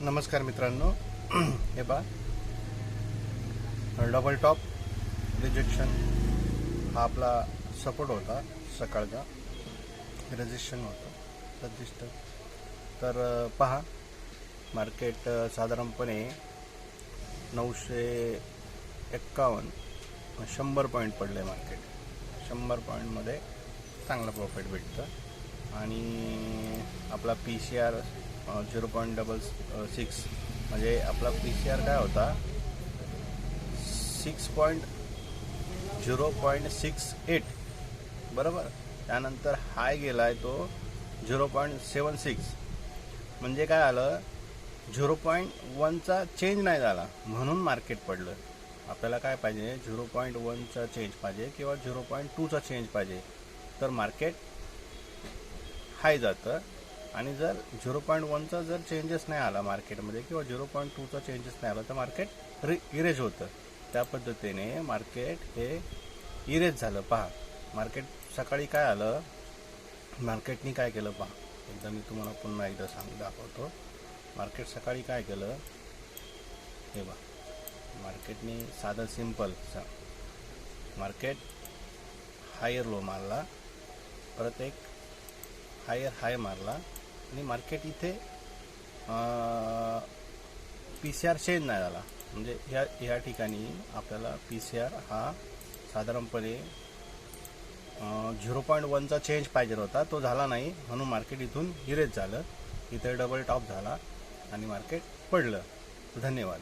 नमस्कार मित्रांनो, हे पहा डबल टॉप रिजेक्शन हा आपला सपोर्ट होता सकाळचा, रेजिस्टन होतं रजिस्टर. तर पहा मार्केट साधारणपणे 951 100 पॉईंट पडले. मार्केट 100 पॉईंटमध्ये चांगला प्रॉफिट भेटतं आणि आपला PCR 0.66 म्हणजे आपला PCR काय होता 0.68 बरोबर. त्यानंतर हाय गेलाय तो 0.76 म्हणजे काय आलं 0.1चा चेंज नाही झाला म्हणून मार्केट पडलं. आपल्याला काय पाहिजे 0.1चा चेंज पाहिजे किंवा 0.2चा चेंज पाहिजे तर मार्केट हाय जातं. आणि जर 0.1चा जर चेंजेस नाही आला मार्केटमध्ये किंवा 0.2चा चेंजेस नाही आला तर मार्केट इरेज होतं. त्या पद्धतीने मार्केट हे इरेज झालं. पहा मार्केट सकाळी काय आलं, मार्केटनी काय केलं पहा. एकदा मी तुम्हाला पुन्हा एकदा दाखवतो. मार्केट सकाळी काय केलं हे बघा. मार्केटनी साधं सिंपल मार्केट हायर लो मारला, परत एक हायर हाय मारला आणि मार्केट इथे PCR चेंज नाही झाला. म्हणजे ह्या ठिकाणी आपल्याला PCR हा साधारणपणे 0.1चा चेंज पाहिजे होता, तो झाला नाही म्हणून मार्केट इथून इरेज झालं. इथे डबल टॉप झाला आणि मार्केट पडलं. धन्यवाद.